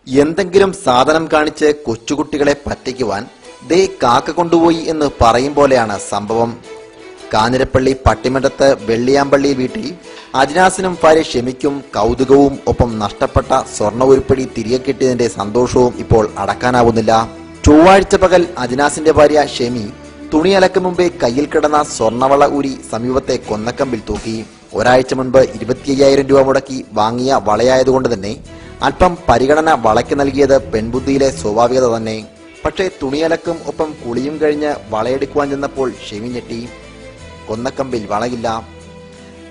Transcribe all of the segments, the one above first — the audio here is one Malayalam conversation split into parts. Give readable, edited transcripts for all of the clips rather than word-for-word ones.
എന്തെങ്കിലും സാധനം കാണിച്ച് കൊച്ചുകുട്ടികളെ പറ്റിക്കുവാൻ ദേ കാക്ക കൊണ്ടുപോയി എന്ന് പറയും പോലെയാണ് സംഭവം. കാഞ്ഞിരപ്പള്ളി പട്ടിമറ്റത്ത് വെള്ളിയാമ്പള്ളി വീട്ടിൽ അജ്നാസിനും ഭാര്യ ഷെമിക്കും കൗതുകവും ഒപ്പം നഷ്ടപ്പെട്ട സ്വർണ്ണ ഉരുപ്പടി തിരികെ കിട്ടിയതിന്റെ സന്തോഷവും ഇപ്പോൾ അടക്കാനാവുന്നില്ല. ചൊവ്വാഴ്ച പകൽ അജ്നാസിന്റെ ഭാര്യ ഷെമി തുണി അലക്കും മുമ്പേ കയ്യിൽ കിടന്ന സ്വർണ്ണവള ഊരി സമീപത്തെ കൊന്നക്കമ്പിൽ തൂക്കി. ഒരാഴ്ച മുൻപ് 25,000 രൂപ മുടക്കി വാങ്ങിയ വളയായതുകൊണ്ട് തന്നെ അല്പം പരിഗണന വളയ്ക്ക് നൽകിയത് പെൺബുദ്ധിയിലെ സ്വാഭാവികത തന്നെ. പക്ഷേ തുണിയലക്കും ഒപ്പം കുളിയും കഴിഞ്ഞ് വളയെടുക്കുവാൻ ചെന്നപ്പോൾ ഷെമി ഞെട്ടി. കൊന്നക്കമ്പിൽ വളയില്ല.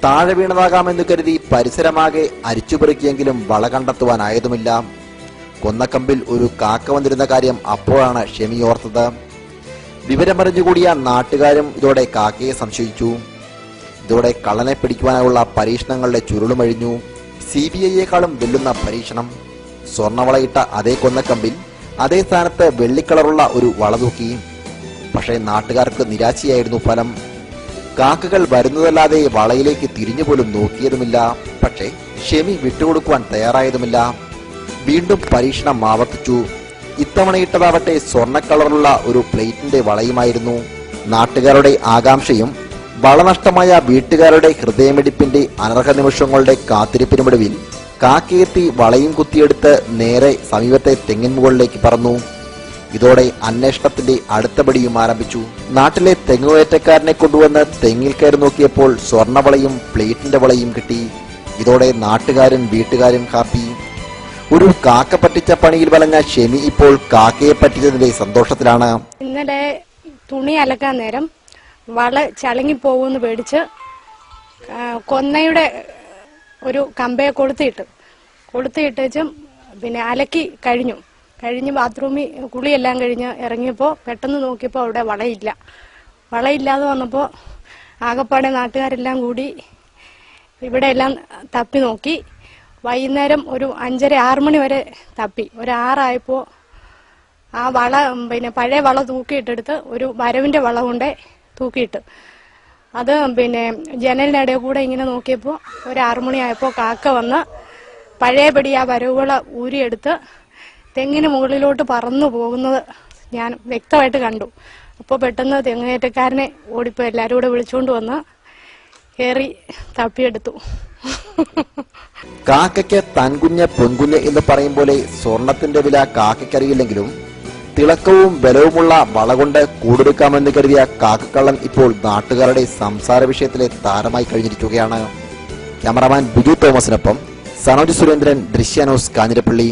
താഴെ വീണതാകാമെന്ന് കരുതി പരിസരമാകെ അരിച്ചുപെറുക്കിയെങ്കിലും വള കണ്ടെത്തുവാനായതുമില്ല. കൊന്നക്കമ്പിൽ ഒരു കാക്ക വന്നിരുന്ന കാര്യം അപ്പോഴാണ് ഷെമി ഓർത്തത്. വിവരമറിഞ്ഞുകൂടിയ നാട്ടുകാരും ഇതോടെ കാക്കയെ സംശയിച്ചു. ഇതോടെ കള്ളനെ പിടിക്കുവാനുള്ള പരീക്ഷണങ്ങളുടെ ചുരുളുമഴിഞ്ഞു. CBIയെക്കാളും വെല്ലുന്ന പരീക്ഷണം. സ്വർണ്ണവളയിട്ട അതേ കൊന്നക്കമ്പിൽ അതേ സ്ഥാനത്ത് വെള്ളിക്കളറുള്ള ഒരു വള തൂക്കി. പക്ഷേ നാട്ടുകാർക്ക് നിരാശയായിരുന്നു ഫലം. കാക്കകൾ വരുന്നതല്ലാതെ വളയിലേക്ക് തിരിഞ്ഞുപോലും നോക്കിയതുമില്ല. പക്ഷേ ഷെമി വിട്ടുകൊടുക്കുവാൻ തയ്യാറായതുമില്ല. വീണ്ടും പരീക്ഷണം ആവർത്തിച്ചു. ഇത്തവണയിട്ടതാവട്ടെ സ്വർണ്ണക്കളറുള്ള ഒരു പ്ലേറ്റിന്റെ വളയുമായിരുന്നു. നാട്ടുകാരുടെ ആകാംക്ഷയും വളനഷ്ടമായ വീട്ടുകാരുടെ ഹൃദയമിടിപ്പിന്റെ അനർഹ നിമിഷങ്ങളുടെ കാത്തിരിപ്പിനുമൊടുവിൽ കാക്കയെത്തി വളയും കുത്തിയെടുത്ത് നേരെ സമീപത്തെ തെങ്ങിൻ മുകളിലേക്ക് പറന്നു. ഇതോടെ അന്വേഷണത്തിന്റെ അടുത്ത പടിയും ആരംഭിച്ചു. നാട്ടിലെ തെങ്ങുകയറ്റക്കാരനെ കൊണ്ടുവന്ന് തെങ്ങിൽ കയറി നോക്കിയപ്പോൾ സ്വർണ്ണവളയും പ്ലേറ്റിന്റെ വളയും കിട്ടി. ഇതോടെ നാട്ടുകാരും വീട്ടുകാരും ഹാപ്പി. ഒരു കാക്ക പറ്റിച്ച പണിയിൽ വലഞ്ഞ ഷെമി ഇപ്പോൾ കാക്കയെ പറ്റിച്ചതിന്റെ സന്തോഷത്തിലാണ്. ഇന്നലെ തുണി അലക്കാൻ നേരം വള ചളങ്ങിപ്പോകുമെന്ന് പേടിച്ച് കൊന്നയുടെ ഒരു കമ്പയെ കൊളുത്തിയിട്ടും പിന്നെ അലക്കി കഴിഞ്ഞ് ബാത്റൂമിൽ കുളിയെല്ലാം കഴിഞ്ഞ് ഇറങ്ങിയപ്പോൾ പെട്ടെന്ന് നോക്കിയപ്പോൾ അവിടെ വളയില്ലാതെ വന്നപ്പോൾ ആകപ്പാടെ നാട്ടുകാരെല്ലാം കൂടി ഇവിടെ എല്ലാം തപ്പി നോക്കി. വൈകുന്നേരം ഒരു 5:30-6 മണി വരെ തപ്പി. ഒരു 6 ആ വള പിന്നെ പഴയ വള തൂക്കിയിട്ടെടുത്ത് ഒരു വരവിന്റെ വള കൊണ്ടേ തൂക്കിയിട്ട് അത് പിന്നെ ജനലിനിടയിൽ കൂടെ ഇങ്ങനെ നോക്കിയപ്പോൾ ഒരു 6 മണിയായപ്പോൾ കാക്ക വന്ന് പഴയപടി ആ വരവുകള ഊരിയെടുത്ത് തെങ്ങിന് മുകളിലോട്ട് പറന്നു പോകുന്നത് ഞാൻ വ്യക്തമായിട്ട് കണ്ടു. അപ്പോൾ പെട്ടെന്ന് തെങ്ങേറ്റക്കാരനെ ഓടിപ്പോ എല്ലാവരും കൂടെ വിളിച്ചുകൊണ്ട് വന്ന് കയറി തപ്പിയെടുത്തു. കാക്കയ്ക്ക് തൻകുഞ്ഞ് പൊൻകുഞ്ഞ് എന്ന് പറയും പോലെ സ്വർണത്തിന്റെ വില കാക്കയ്ക്കറിയില്ലെങ്കിലും തിളക്കവും ബലവുമുള്ള വള കൊണ്ട് കൂടെടുക്കാമെന്ന് കരുതിയ കാക്കക്കള്ളൻ ഇപ്പോൾ നാട്ടുകാരുടെ സംസാര വിഷയത്തിലെ താരമായി കഴിഞ്ഞിരിക്കുകയാണ്. ക്യാമറാമാൻ ബിജു തോമസിനൊപ്പം സനോജ് സുരേന്ദ്രൻ, ദൃശ്യ ന്യൂസ്, കാഞ്ഞിരപ്പള്ളി.